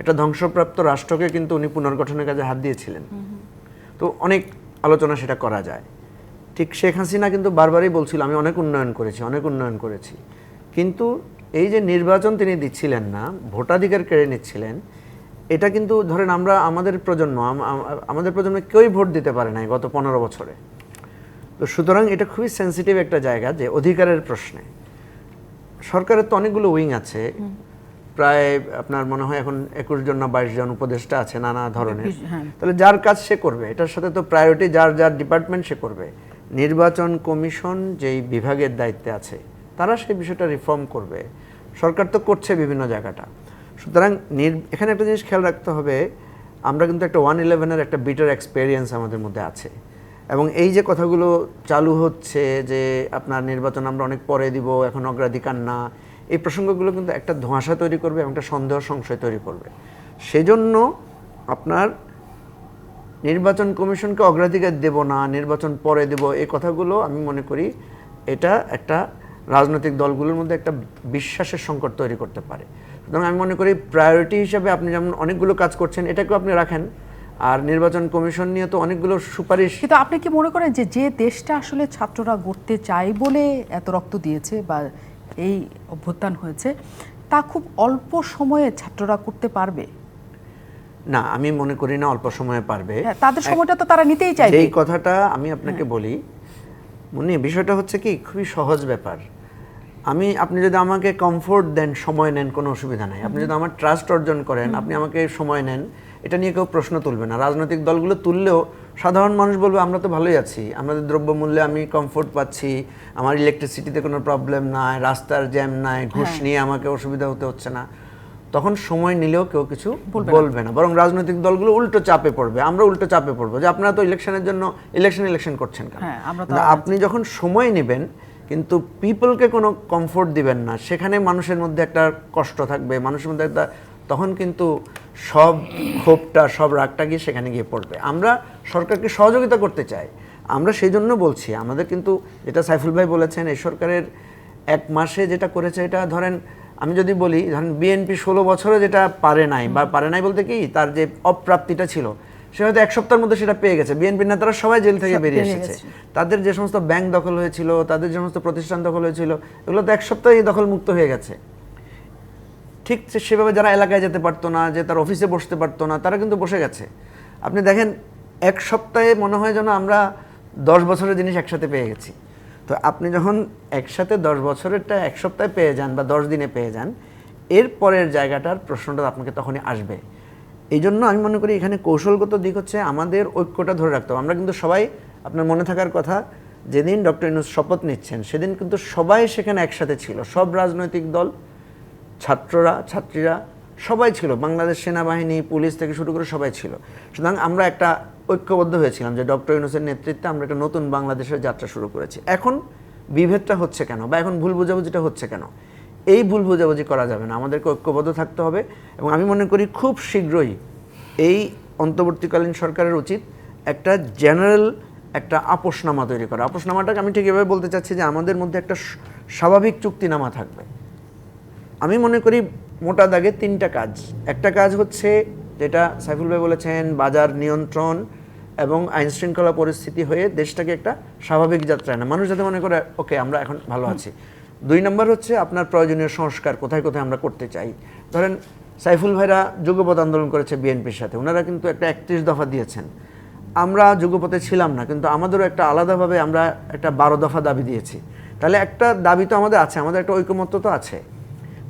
একটা ধ্বংসপ্রাপ্ত রাষ্ট্রকে কিন্তু উনি পুনর্গঠনের কাজে হাত দিয়েছিলেন। তো অনেক আলোচনা সেটা করা যায়। ঠিক শেখ হাসিনা কিন্তু বারবারই বলছিল আমি অনেক উন্নয়ন করেছি, অনেক উন্নয়ন করেছি, কিন্তু এই যে নির্বাচন তিনি দিচ্ছিলেন না, ভোটাধিকার কেড়ে নিচ্ছিলেন, এটা কিন্তু ধরেন আমরা আমাদের প্রজন্মে কেউই ভোট দিতে পারে নাই গত 15 বছরে। তো সুতরাং এটা খুবই সেন্সিটিভ একটা জায়গা যে অধিকারের প্রশ্নে সরকারের তো অনেকগুলো উইং আছে, প্রায় আপনার মনে হয় এখন 21 জন না 22 জন উপদেষ্টা আছে নানা ধরনের। তাহলে যার কাজ সে করবে, এটার সাথে তো প্রায়োরিটি যার যার ডিপার্টমেন্ট সে করবে। নির্বাচন কমিশন যেই বিভাগের দায়িত্বে আছে তারা সেই বিষয়টা রিফর্ম করবে, সরকার তো করছে বিভিন্ন জায়গাটা। সুতরাং এখানে একটা জিনিস খেয়াল রাখতে হবে, আমরা কিন্তু একটা 111-এর একটা বিটার এক্সপেরিয়েন্স আমাদের মধ্যে আছে, এবং এই যে কথাগুলো চালু হচ্ছে যে আপনার নির্বাচন আমরা অনেক পরে দিব, এখন অগ্রাধিকার না, এই প্রসঙ্গগুলো কিন্তু একটা ধোঁয়াশা তৈরি করবে এবং একটা সন্দেহ সংশয় তৈরি করবে। সেজন্য আপনার নির্বাচন কমিশনকে অগ্রাধিকার দেব না, নির্বাচন পরে দেব, এই কথাগুলো আমি মনে করি এটা একটা রাজনৈতিক দলগুলোর মধ্যে একটা বিশ্বাসের সংকট তৈরি করতে পারে। সুতরাং আমি মনে করি প্রায়োরিটি হিসেবে আপনি যেমন অনেকগুলো কাজ করছেন এটাকেও আপনি রাখেন, আর নির্বাচন কমিশন নিয়ে তো অনেকগুলো সুপারিশ। কিন্তু আপনি কি মনে করেন যে যে দেশটা আসলে ছাত্ররা গড়তে চায় বলে এত রক্ত দিয়েছে বা এই অভ্যুত্থান হয়েছে, তা খুব অল্প সময়ে ছাত্ররা করতে পারবে? না, আমি মনে করি না অল্প সময়ে পারবে। তাদের সময়টা তো তারা নিতেই চাইবে। এই কথাটা আমি আপনাকে বলি মনে, বিষয়টা হচ্ছে কি খুবই সহজ ব্যাপার। আপনি যদি আমাকে কমফোর্ট দেন, সময় নেন, কোনো অসুবিধা নাই। আপনি যদি আমার ট্রাস্ট অর্জন করেন, আপনি আমাকে সময় নেন, এটা নিয়ে কেউ প্রশ্ন তুলবে না। রাজনৈতিক দলগুলো তুললেও সাধারণ মানুষ বলবে আমরা তো ভালোই আছি, আমাদের দ্রব্যমূল্যে আমি কমফোর্ট পাচ্ছি, আমার ইলেকট্রিসিটিতে কোনো প্রবলেম নাই, রাস্তার জ্যাম নাই, ঘুষ নিয়ে আমাকে অসুবিধা হতে হচ্ছে না। তখন সময় নিলেও কেউ কিছু বলবে না, বরং রাজনৈতিক দলগুলো উল্টো চাপে পড়বে, আমরা উল্টো চাপে পড়বো যে আপনারা তো ইলেকশনের জন্য ইলেকশন করছেন কেন। আপনি যখন সময় নেবেন কিন্তু পিপলকে কোনো কমফোর্ট দিবেন না, সেখানে মানুষের মধ্যে একটা কষ্ট থাকবে, মানুষের মধ্যে একটা, তখন কিন্তু সব ক্ষোভটা, সব রাগটা গিয়ে সেখানে গিয়ে পড়বে। আমরা সরকারকে সহযোগিতা করতে চাই, আমরা সেই জন্য বলছি। আমাদের কিন্তু যেটা সাইফুল ভাই বলেছেন, এই সরকারের 1 মাসে যেটা করেছে, এটা ধরেন আমি যদি বলি, ধরেন বিএনপি 16 বছরে যেটা পারে নাই, বা পারে নাই বলতে কি তার যে অপ্রাপ্তিটা ছিল সে হয়তো 1 সপ্তাহের মধ্যে সেটা পেয়ে গেছে। বিএনপির নেতারা সবাই জেল থেকে বেরিয়ে এসেছে, তাদের যে সমস্ত ব্যাংক দখল হয়েছিল, তাদের যে সমস্ত প্রতিষ্ঠান দখল হয়েছিল, এগুলো তো 1 সপ্তাহেই দখল মুক্ত হয়ে গেছে। ঠিক সেভাবে যারা এলাকায় যেতে পারতো না, যে তার অফিসে বসতে পারতো না, তারা কিন্তু বসে গেছে। আপনি দেখেন 1 সপ্তাহে মনে হয় যেন আমরা 10 বছরের জিনিস একসাথে পেয়ে গেছি। তো আপনি যখন একসাথে 10 বছরেরটা 1 সপ্তাহে পেয়ে যান বা 10 দিনে পেয়ে যান, এর পরের জায়গাটার প্রশ্নটা আপনাকে তখনই আসবে। এই জন্য আমি মনে করি এখানে কৌশলগত দিক হচ্ছে আমাদের ঐক্যটা ধরে রাখতে হবে। আমরা কিন্তু সবাই, আপনার মনে থাকার কথা, যেদিন ডক্টর ইউনূস শপথ নিচ্ছেন সেদিন কিন্তু সবাই সেখানে একসাথে ছিল, সব রাজনৈতিক দল, ছাত্ররা, ছাত্রীরা সবাই ছিল, বাংলাদেশ সেনাবাহিনী, পুলিশ থেকে শুরু করে সবাই ছিল। সুতরাং আমরা একটা ঐক্যবদ্ধ হয়েছিলাম যে ডক্টর ইউনূসের নেতৃত্বে আমরা একটা নতুন বাংলাদেশের যাত্রা শুরু করেছি। এখন বিভেদটা হচ্ছে কেন, বা এখন ভুল বোঝাবুঝিটা হচ্ছে কেন? এই ভুল বোঝাবুঝি করা যাবে না, আমাদেরকে ঐক্যবদ্ধ থাকতে হবে। এবং আমি মনে করি খুব শীঘ্রই এই অন্তর্বর্তীকালীন সরকারের উচিত একটা জেনারেল একটা আপোষনামা তৈরি করা। আপোষনামাটাকে আমি ঠিক এভাবে বলতে চাচ্ছি যে আমাদের মধ্যে একটা স্বাভাবিক চুক্তিনামা থাকবে। আমি মনে করি মোটা দাগে 3টা কাজ। একটা কাজ হচ্ছে যেটা সাইফুল ভাই বলেছেন, বাজার নিয়ন্ত্রণ এবং আইন শৃঙ্খলা পরিস্থিতি হয়ে দেশটাকে একটা স্বাভাবিক যাত্রায় না, মানুষ যাতে মনে করে ওকে আমরা এখন ভালো আছি। 2 নম্বর হচ্ছে আপনার প্রয়োজনীয় সংস্কার কোথায় কোথায় আমরা করতে চাই। ধরেন সাইফুল ভাইরা যুগপৎ আন্দোলন করেছে বিএনপির সাথে, ওনারা কিন্তু একটা 31 দফা দিয়েছেন। আমরা যুগপথে ছিলাম না, কিন্তু আমাদেরও একটা আলাদাভাবে আমরা একটা 12 দফা দাবি দিয়েছি। তাহলে একটা দাবি তো আমাদের আছে, আমাদের একটা ঐকমত্য তো আছে।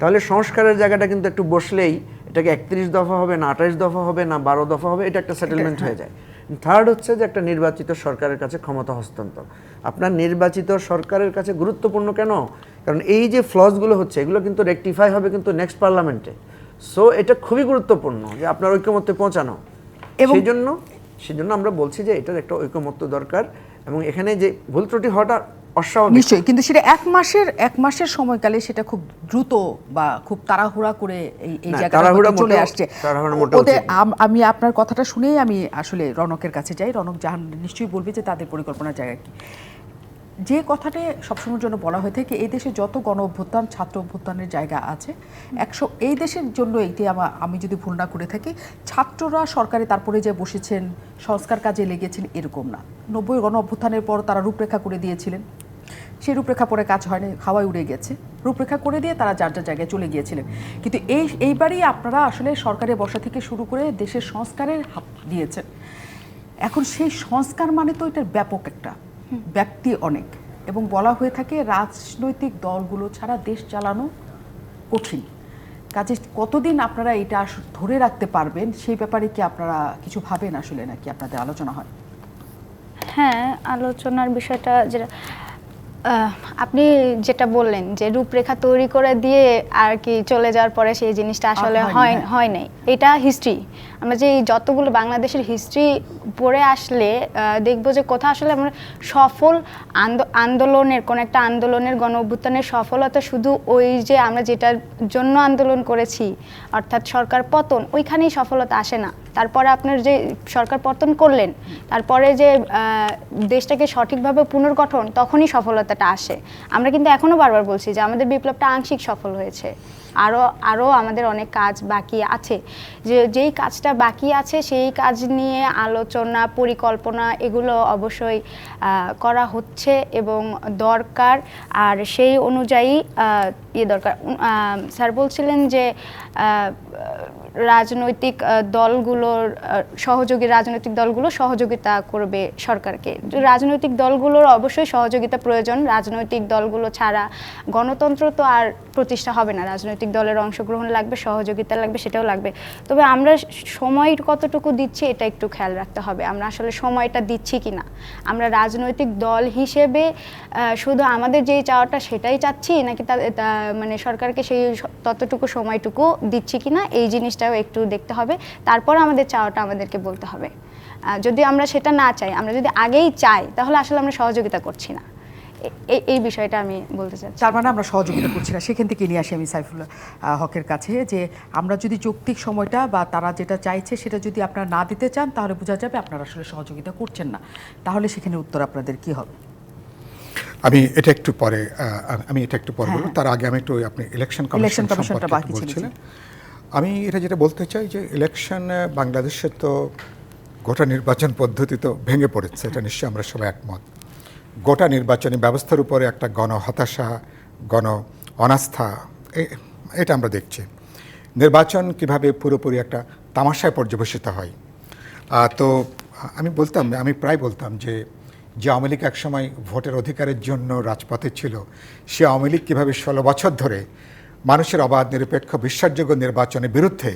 তাহলে সংস্কারের জায়গাটা কিন্তু একটু বসলেই এটাকে 31 দফা হবে না 28 দফা হবে না 12 দফা হবে, এটা একটা সেটেলমেন্ট হয়ে যায়। থার্ড হচ্ছে যে একটা নির্বাচিত সরকারের কাছে ক্ষমতা হস্তান্তর। আপনার নির্বাচিত সরকারের কাছে গুরুত্বপূর্ণ কেন? কারণ এই যে ফ্লসগুলো হচ্ছে এগুলো কিন্তু রেকটিফাই হবে কিন্তু নেক্সট পার্লামেন্টে। সো এটা খুবই গুরুত্বপূর্ণ যে আপনার ঐকমত্যে পৌঁছানো। এবং সেই জন্য আমরা বলছি যে এটার একটা ঐকমত্য দরকার, এবং এখানে যে ভুল ত্রুটি হওয়াটা অস্বাভাবিক নিশ্চয়ই, কিন্তু সেটা এক মাসের সময়কালে সেটা খুব দ্রুত বা খুব তাড়াহুড়া করে এই না, জায়গাটা তাড়াহুড়া চলে মোটেও- আসছে। তাড়াহুড়া মোটেও ওদের উচিত না। আমি আপনার কথাটা শুনেই আমি আসলে রনকের কাছে যাই। রনক জাহান নিশ্চয়ই বলবে যে তাদের পরিকল্পনার জায়গা কি। যে কথাটা সবসময়ের জন্য বলা হয়ে থাকে, এই দেশে যত গণ অভ্যুত্থান ছাত্র অভ্যুত্থানের জায়গা আছে, এই দেশের জন্য এটি আমি যদি ভুল না করে থাকি, ছাত্ররা সরকারে তারপরে যে বসেছেন সংস্কার কাজে লেগেছেন এরকম না। 90 গণ অভ্যুত্থানের পর তারা রূপরেখা করে দিয়েছিলেন, সেই রূপরেখা পরে কাজ হয়নি, হাওয়ায় উড়ে গেছে। রূপরেখা করে দিয়ে তারা যার যার জায়গায় চলে গিয়েছিলেন। কিন্তু এইবারই আপনারা আসলে সরকারে বসা থেকে শুরু করে দেশের সংস্কারের হাত দিয়েছেন। এখন সেই সংস্কার মানে তো এটার ব্যাপক একটা ব্যক্তি অনেক, এবং বলা হয়ে থাকে রাজনৈতিক দলগুলো ছাড়া দেশ চালানো কঠিন। কাজে কতদিন আপনারা এটা ধরে রাখতে পারবেন সেই ব্যাপারে কি আপনারা কিছু ভাবেন আসলে, নাকি আপনাদের আলোচনা হয়? হ্যাঁ, আলোচনার বিষয়টা যেটা আপনি যেটা বললেন যে রূপরেখা তৈরি করে দিয়ে আর কি চলে যাওয়ার পরে সেই জিনিসটা আসলে হয় নাই। এটা হিস্ট্রি, আমরা যে যতগুলো বাংলাদেশের হিস্ট্রি পড়ে আসলে দেখবো যে কোথাও আসলে আমরা সফল আন্দোলনের কোন একটা আন্দোলনের গণ অভ্যুত্থানের সফলতা শুধু ওই যে আমরা যেটার জন্য আন্দোলন করেছি অর্থাৎ সরকার পতন, ওইখানেই সফলতা আসে না। তারপরে আপনার যে সরকার পতন করলেন, তারপরে যে দেশটাকে সঠিকভাবে পুনর্গঠন, তখনই সফলতাটা আসে। আমরা কিন্তু এখনো বারবার বলছি যে আমাদের বিপ্লবটা আংশিক সফল হয়েছে, আরও আমাদের অনেক কাজ বাকি আছে। যেই কাজটা বাকি আছে সেই কাজ নিয়ে আলোচনা পরিকল্পনা এগুলো অবশ্যই করা হচ্ছে এবং দরকার। আর সেই অনুযায়ী দরকার। স্যার বলছিলেন যে রাজনৈতিক দলগুলোর রাজনৈতিক দলগুলো সহযোগিতা করবে সরকারকে। রাজনৈতিক দলগুলোর অবশ্যই সহযোগিতা প্রয়োজন। রাজনৈতিক দলগুলো ছাড়া গণতন্ত্র তো আর প্রতিষ্ঠা হবে না। রাজনৈতিক দলের অংশগ্রহণ লাগবে, সহযোগিতা লাগবে, সেটাও লাগবে। তবে আমরা সময় কতটুকু দিচ্ছি এটা একটু খেয়াল রাখতে হবে, আমরা আসলে সময়টা দিচ্ছি কিনা। আমরা রাজনৈতিক দল হিসেবে শুধু আমাদের যেই চাওয়াটা সেটাই চাচ্ছি, নাকি মানে সরকারকে সেই ততটুকু সময়টুকু দিচ্ছি কিনা, এই জিনিসটাও একটু দেখতে হবে। তারপর আমাদের চাওয়াটা আমাদেরকে বলতে হবে। যদি আমরা সেটা না চাই, আমরা যদি আগেই চাই, তাহলে আসলে আমরা সহযোগিতা করছি না। এই বিষয়টা আমি বলতে চাচ্ছি। তার মানে আমরা সহযোগিতা করছি না। সেখান থেকে নিয়ে আসি আমি সাইফুল হকের কাছে, যে আমরা যদি যৌক্তিক সময়টা বা তারা যেটা চাইছে সেটা যদি আপনারা না দিতে চান, তাহলে বোঝা যাবে আপনারা আসলে সহযোগিতা করছেন না। তাহলে সেখানে উত্তর আপনাদের কি হবে? আমি এটা একটু পরে বলবো। তার আগে আমি একটু আপনি ইলেকশন কমিশনটা বাকি বলছিলেন। আমি এটা যেটা বলতে চাই যে ইলেকশন বাংলাদেশের তো গোটা নির্বাচন পদ্ধতি তো ভেঙে পড়েছে, এটা নিশ্চয়ই আমরা সবাই একমত। গোটা নির্বাচনী ব্যবস্থার উপরে একটা গণ হতাশা, গণ অনাস্থা, এটা আমরা দেখছি। নির্বাচন কিভাবে পুরোপুরি একটা তামাশায় পর্যবেসিত হয়। তো আমি প্রায় বলতাম যে আওয়ামী লীগ একসময় ভোটের অধিকারের জন্য রাজপথে ছিল, সে আওয়ামী লীগ কীভাবে 16 বছর ধরে মানুষের অবাধ নিরপেক্ষ বিশ্বাসযোগ্য নির্বাচনের বিরুদ্ধে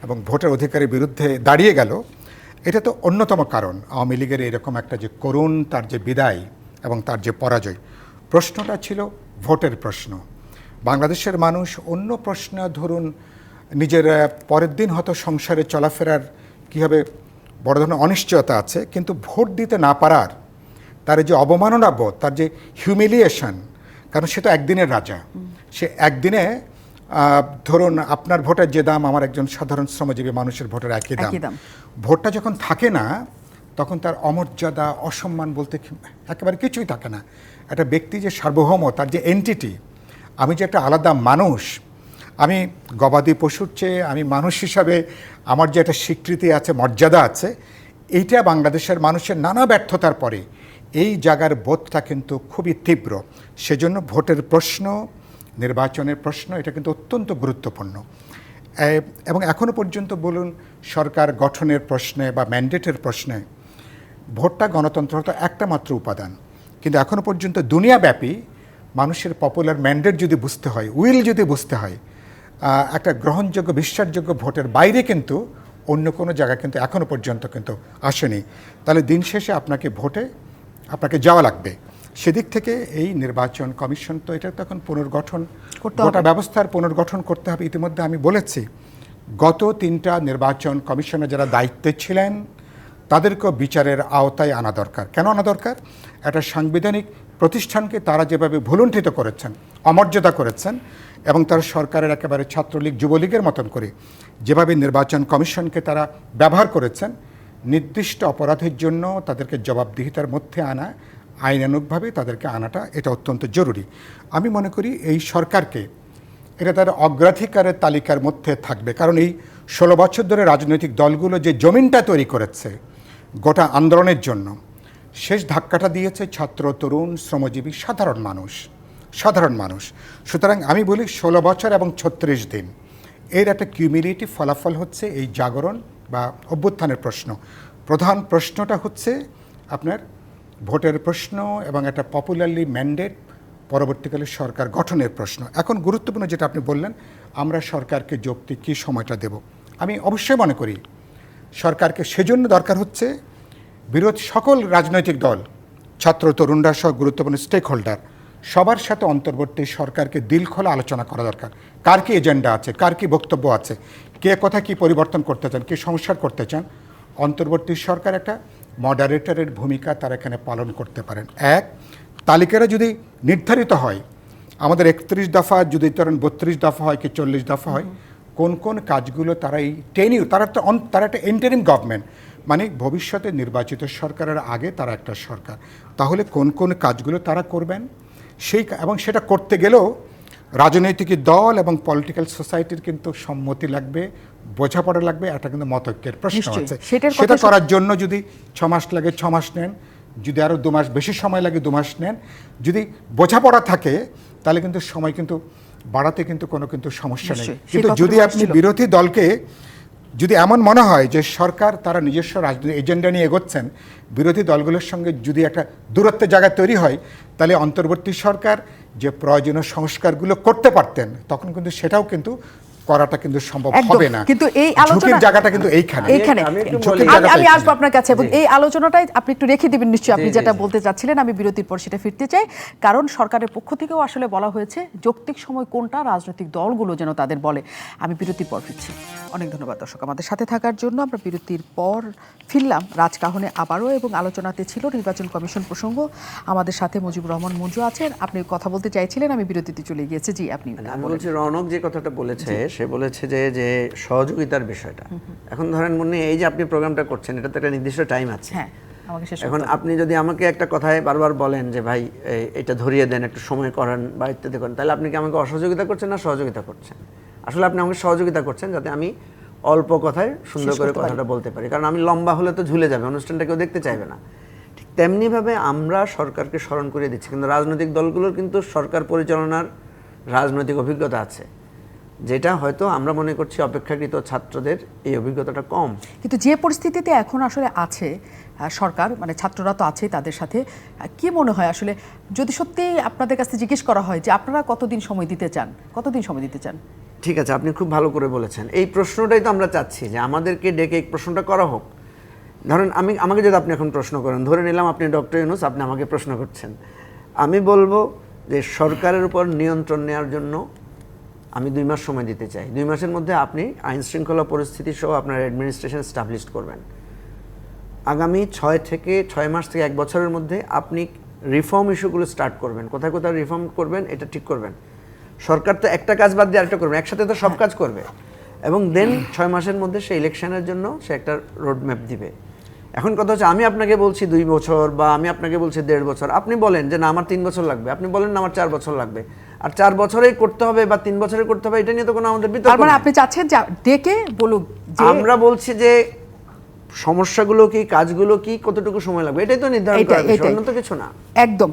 এবং ভোটের অধিকারের বিরুদ্ধে দাঁড়িয়ে গেল, এটা তো অন্যতম কারণ আওয়ামী লীগের এরকম একটা যে করুণ তার যে বিদায় এবং তার যে পরাজয়। প্রশ্নটা ছিল ভোটের প্রশ্ন। বাংলাদেশের মানুষ অন্য প্রশ্ন, ধরুন নিজের পরের দিন হয়তো সংসারে চলাফেরার কীভাবে বড় ধরনের অনিশ্চয়তা আছে, কিন্তু ভোট দিতে না পারার তার যে অবমাননা বোধ, তার যে হিউমিলিয়েশন, কারণ সে তো একদিনের রাজা। সে একদিনে ধরুন আপনার ভোটের যে দাম আমার একজন সাধারণ শ্রমজীবী মানুষের ভোটের একই দাম। ভোটটা যখন থাকে না তখন তার অমর্যাদা, অসম্মান বলতে একেবারে কিছুই থাকে না। একটা ব্যক্তি যে সার্বভৌম, তার যে এন্টিটি, আমি যে একটা আলাদা মানুষ, আমি গবাদি পশুর চেয়ে আমি মানুষ হিসাবে আমার যে একটা স্বীকৃতি আছে, মর্যাদা আছে, এইটা বাংলাদেশের মানুষের নানা ব্যর্থতার পরে এই জায়গার বোধটা কিন্তু খুবই তীব্র। সেজন্য ভোটের প্রশ্ন, নির্বাচনের প্রশ্ন এটা কিন্তু অত্যন্ত গুরুত্বপূর্ণ। এবং এখনো পর্যন্ত বলুন সরকার গঠনের প্রশ্নে বা ম্যান্ডেটের প্রশ্নে ভোটটা গণতন্ত্র হতো একটা মাত্র উপাদান, কিন্তু এখনো পর্যন্ত দুনিয়াব্যাপী মানুষের পপুলার ম্যান্ডেট যদি বুঝতে হয়, উইল যদি বুঝতে হয়, একটা গ্রহণযোগ্য বিশ্বাসযোগ্য ভোটের বাইরে কিন্তু অন্য কোনো জায়গা কিন্তু এখনো পর্যন্ত কিন্তু আসেনি। তাহলে দিন শেষে আপনাকে যাওয়া লাগবে। সেদিক থেকে এই নির্বাচন কমিশন তো এটা তখন পুনর্গঠন, গোটা ব্যবস্থার পুনর্গঠন করতে হবে। ইতিমধ্যে আমি বলেছি গত 3টা নির্বাচন কমিশনে যারা দায়িত্বে ছিলেন তাদেরকেও বিচারের আওতায় আনা দরকার। কেন আনা দরকার? একটা সাংবিধানিক প্রতিষ্ঠানকে তারা যেভাবে ভুলুণ্ঠিত করেছেন, অমর্যাদা করেছেন, এবং তারা সরকারের একেবারে ছাত্রলীগ যুবলীগের মতন করে যেভাবে নির্বাচন কমিশনকে তারা ব্যবহার করেছেন, নির্দিষ্ট অপরাধের জন্য তাদেরকে জবাবদিহিতার মধ্যে আনা, আইনানুগভাবে তাদেরকে আনাটা এটা অত্যন্ত জরুরি। আমি মনে করি এই সরকারকে এটা তার অগ্রাধিকারের তালিকার মধ্যে থাকবে, কারণ এই 16 বছর ধরে রাজনৈতিক দলগুলো যে জমিনটা তৈরি করেছে গোটা আন্দোলনের জন্য, শেষ ধাক্কাটা দিয়েছে ছাত্র, তরুণ, শ্রমজীবী, সাধারণ মানুষ। সুতরাং আমি বলি 16 বছর এবং 36 দিন এর একটা কিউমিলেটিভ ফলাফল হচ্ছে এই জাগরণ বা অভ্যুত্থানের প্রশ্ন। প্রধান প্রশ্নটা হচ্ছে আপনার ভোটের প্রশ্ন এবং একটা পপুলারলি ম্যান্ডেট পরবর্তীকালে সরকার গঠনের প্রশ্ন। এখন গুরুত্বপূর্ণ যেটা আপনি বললেন, আমরা সরকারকে যৌক্তিক কী সময়টা দেব, আমি অবশ্যই মনে করি সরকারকে সেজন্য দরকার হচ্ছে সকল রাজনৈতিক দল, ছাত্র তরুণরা সহ গুরুত্বপূর্ণ স্টেক হোল্ডার সবার সাথে অন্তর্বর্তী সরকারকে দিল খোলা আলোচনা করা দরকার। কার কী এজেন্ডা আছে, কার কী বক্তব্য আছে, কে কোথায় কী পরিবর্তন করতে চান, কী সংস্কার করতে চান। অন্তর্বর্তী সরকার একটা মডারেটরের ভূমিকা তারা এখানে পালন করতে পারেন। তালিকাটা যদি নির্ধারিত হয়, আমাদের 31 দফা যদি ধরেন 32 দফা হয় কি 40 দফা হয়, কোন কোন কাজগুলো তারা এই তারা একটা ইন্টারিম গভর্নমেন্ট, মানে ভবিষ্যতে নির্বাচিত সরকারের আগে তারা একটা সরকার, তাহলে কোন কোন কাজগুলো তারা করবেন এবং সেটা করতে গেলেও রাজনৈতিক দল এবং পলিটিক্যাল সোসাইটির কিন্তু সম্মতি লাগবে, বোঝাপড়া লাগবে, একটা কিন্তু মতৈক্যের প্রশ্ন আছে। সেটা করার জন্য যদি 6 মাস লাগে 6 মাস নেন, যদি আরও 2 মাস বেশি সময় লাগে 2 মাস নেন। যদি বোঝাপড়া থাকে তাহলে কিন্তু সময় কিন্তু বাড়াতে কিন্তু কোনো সমস্যা নেই। কিন্তু যদি আপনি বিরোধী দলকে যদি এমন মনে হয় যে সরকার তারা নিজস্ব রাজনৈতিক এজেন্ডা নিয়ে এগোচ্ছেন, বিরোধী দলগুলোর সঙ্গে যদি একটা দূরত্বের জায়গা তৈরি হয়, তাহলে অন্তর্বর্তী সরকার যে প্রয়োজনীয় সংস্কারগুলো করতে পারতেন তখন কিন্তু সেটাও কিন্তু করাটা কিন্তু সম্ভব হবে না। কিন্তু এই আলোচনার জায়গাটা কিন্তু এইখানে আমি আসবো আপনার কাছে, এবং এই আলোচনাটাই আপনি একটু রেখে দিবেন নিশ্চয়ই, আপনি যেটা বলতে চাচ্ছিলেন। আমি বিরতির পর সেটা ফিরতে চাই, কারণ সরকারের পক্ষ থেকেও আসলে বলা হয়েছে যৌক্তিক সময় কোনটা রাজনৈতিক দলগুলো যেন তাদের বলে। আমি বিরতির পর ফিরছি। অনেক ধন্যবাদ দর্শক আমাদের সাথে থাকার জন্য। আমরা বিরতির পর ফিরলাম রাজকাহনে আবারও, এবং আলোচনাতে ছিল নির্বাচন কমিশন প্রসঙ্গ। আমাদের সাথে মুজিবুর রহমান মঞ্জু আছেন। আপনি কথা বলতে চাইছিলেন, আমি বিরতিতে চলে গিয়েছি। জি, আপনি। আমি বলছি রৌনক যে কথাটা বলেছে, সে বলেছে যে সহযোগিতার বিষয়টা। এখন ধরেন মনে এই যে আপনি প্রোগ্রামটা করছেন, এটা তো একটা নির্দিষ্ট টাইম আছে। এখন আপনি যদি আমাকে একটা কথায় বারবার বলেন যে ভাই এটা ধরিয়ে দেন, একটু সময় করেন বা ইত্যাদি করেন, তাহলে আপনি কি আমাকে অসহযোগিতা করছেন না সহযোগিতা করছেন? আসলে আপনি আমাকে সহযোগিতা করছেন যাতে আমি অল্প কথায় সুন্দর করে কথাটা বলতে পারি, কারণ আমি লম্বা হলে তো ঝুলে যাবে, অনুষ্ঠানটা কেউ দেখতে চাইবে না। ঠিক তেমনিভাবে আমরা সরকারকে স্মরণ করে দিচ্ছি, কিন্তু রাজনৈতিক দলগুলোর কিন্তু সরকার পরিচালনার রাজনৈতিক অভিজ্ঞতা আছে, যেটা হয়তো আমরা মনে করছি অপেক্ষাকৃত ছাত্রদের এই অভিজ্ঞতাটা কম। কিন্তু যে পরিস্থিতিতে এখন আসলে আছে সরকার, মানে ছাত্ররা তো আছে তাদের সাথে, কি মনে হয় আসলে যদি সত্যি আপনাদের কাছে জিজ্ঞেস করা হয় যে আপনারা কতদিন সময় দিতে চান? ঠিক আছে, আপনি খুব ভালো করে বলেছেন। এই প্রশ্নটাই তো আমরা চাচ্ছি যে আমাদেরকে ডেকে এই প্রশ্নটা করা হোক। ধরেন আমাকে যদি আপনি এখন প্রশ্ন করেন, ধরে নিলাম আপনি ডক্টর ইউনূস, আপনি আমাকে প্রশ্ন করছেন, আমি বলবো যে সরকারের উপর নিয়ন্ত্রণ নেওয়ার জন্য আমি 2 মাস সময় দিতে চাই। 2 মাসের মধ্যে আপনি আইন শৃঙ্খলা পরিস্থিতি সহ আপনার অ্যাডমিনিস্ট্রেশন স্টাবলিশ করবেন। আগামী 6 মাস থেকে 1 বছরের মধ্যে আপনি রিফর্ম ইস্যুগুলো স্টার্ট করবেন। কোথায় কোথায় রিফর্ম করবেন এটা ঠিক করবেন। সরকার তো একটা কাজ বাদ দিয়ে আরেকটা করবে, একসাথে তো সব কাজ করবে, এবং দেন 6 মাসের মধ্যে সে ইলেকশনের জন্য সে একটা রোডম্যাপ দিবে। এখন কথা হচ্ছে আমি আপনাকে বলছি 2 বছর বা আমি আপনাকে বলছি 1.5 বছর, আপনি বলেন যে না আমার 3 বছর লাগবে, আপনি বলেন না আমার 4 বছর লাগবে। আর 4 বছরেই করতে হবে বা 3 বছরে করতে হবে এটা নিয়ে তো কোনো আমাদের তার বিতর্ক মানে নেই। আপনি চাচ্ছেন যে ডেকে বলুক যে আমরা বলছি যে সমস্যাগুলো কি, কাজগুলো কি, কতটুকু সময় লাগবে এটাই তো নির্ধারণ করা বিষয়, অন্য তো কিছু না। একদম।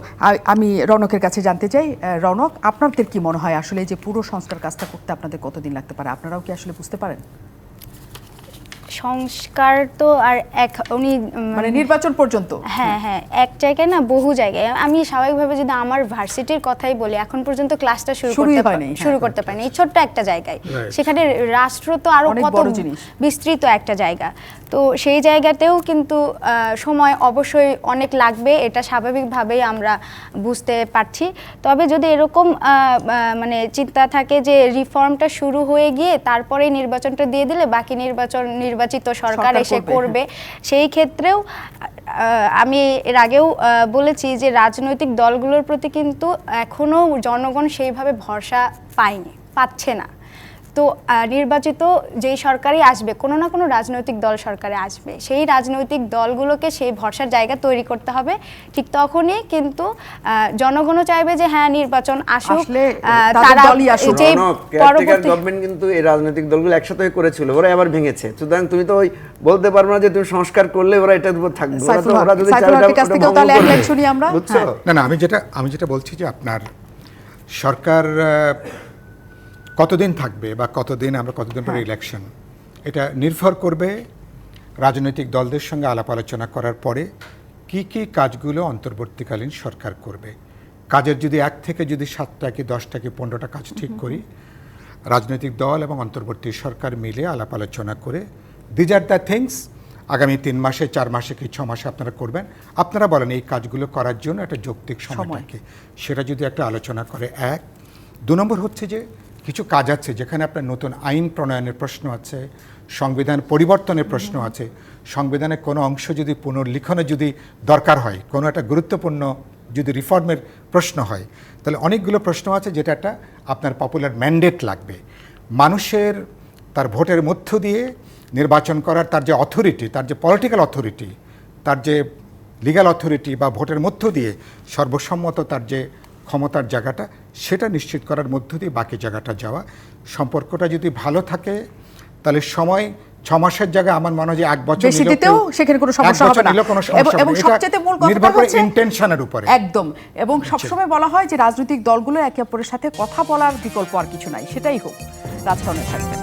আমি রৌনকের কাছে জানতে চাই, রৌনক, আপনাদের কি মনে হয় আসলে যে পুরো সংস্কার কাজটা করতে আপনাদের কতদিন লাগতে পারে? আপনারাও কি আসলে বুঝতে পারেন? সংস্কার তো আর উনি মানে নির্বাচন পর্যন্ত? হ্যাঁ হ্যাঁ, এক জায়গায় না, বহু জায়গায়। আমি স্বাভাবিকভাবে যদি আমার ভার্সিটির কথাই বলি, এখন পর্যন্ত ক্লাসটা শুরু করতে পারিনি এই ছোট্ট একটা জায়গায়। সেখানে রাষ্ট্র তো আরো অনেক কত বড় জিনিস, বিস্তৃত একটা জায়গা। তো সেই জায়গাতেও কিন্তু সময় অবশ্যই অনেক লাগবে, এটা স্বাভাবিকভাবেই আমরা বুঝতে পারছি। তবে যদি এরকম মানে চিন্তা থাকে যে রিফর্মটা শুরু হয়ে গিয়ে তারপরে নির্বাচনটা দিয়ে দিলে বাকি নির্বাচিত সরকার এসে করবে, সেই ক্ষেত্রেও আমি এর আগেও বলেছি যে রাজনৈতিক দলগুলোর প্রতি কিন্তু এখনো জনগণ সেইভাবে ভরসা পাচ্ছে না। তো নির্বাচিত যেই সরকারই আসবে, কোনো না কোনো রাজনৈতিক দল সরকারে আসবে, সেই রাজনৈতিক দলগুলোকে সেই ভরসার জায়গা তৈরি করতে হবে। ঠিক তখনই কিন্তু জনগণও চাইবে যে হ্যাঁ নির্বাচন আসুক, তারা যেই পরবর্তী গভর্নমেন্ট কিন্তু এই রাজনৈতিক দলগুলো একসাথে করেছিল, ওরা আবার ভেঙেছে। সুতরাং তুমি তো ওই বলতে পারবে না যে তুমি সংস্কার করলে ওরা এটার উপর থাকবে। ওরা যদি না, আমি যেটা বলছি যে আপনার সরকার কতদিন থাকবে বা কতদিন পরে ইলেকশন, এটা নির্ভর করবে রাজনৈতিক দলদের সঙ্গে আলাপ আলোচনা করার পরে কি কি কাজগুলো অন্তর্বর্তীকালীন সরকার করবে। কাজের যদি 1 থেকে 7টা কি 10টা কি 15টা কাজ ঠিক করি, রাজনৈতিক দল এবং অন্তর্বর্তী সরকার মিলে আলাপ আলোচনা করে দিজ আর দ্য থিংস আগামী 3 মাসে 4 মাসে কি 6 মাসে আপনারা করবেন। আপনারা বলেন এই কাজগুলো করার জন্য একটা যৌক্তিক সময় কি, সেটা যদি একটা আলোচনা করে। 1 2 নম্বর হচ্ছে যে কিছু কাজ আছে যেখানে আপনার নতুন আইন প্রণয়নের প্রশ্ন আছে, সংবিধান পরিবর্তনের প্রশ্ন আছে, সংবিধানের কোনো অংশ যদি পুনর্লিখনে যদি দরকার হয়, কোনো একটা গুরুত্বপূর্ণ যদি রিফর্মের প্রশ্ন হয়, তাহলে অনেকগুলো প্রশ্ন আছে যেটা একটা আপনার পপুলার ম্যান্ডেট লাগবে। মানুষের তার ভোটের মধ্য দিয়ে নির্বাচন করার তার যে অথরিটি, তার যে পলিটিক্যাল অথরিটি, তার যে লিগ্যাল অথরিটি বা ভোটের মধ্য দিয়ে সর্বসম্মত তার যে ক্ষমতার জায়গাটা, সেটা নিশ্চিত করার মধ্য দিয়ে বাকি জায়গাটা যাওয়া। সম্পর্কটা যদি ভালো থাকে তাহলে সময় 6 মাসের জায়গায় আমার মনে হয় যে 1 বছর নিলেও সেখানে কোনো সমস্যা হবে না। এবং সবচেয়ে মূল কথা হচ্ছে ইন্টেনশনের উপরে একদম। এবং সবসময় বলা হয় যে রাজনৈতিক দলগুলো একে অপরের সাথে কথা বলার বিকল্প আর কিছু নাই, সেটাই হোক। রাজকারণে থাকবেন।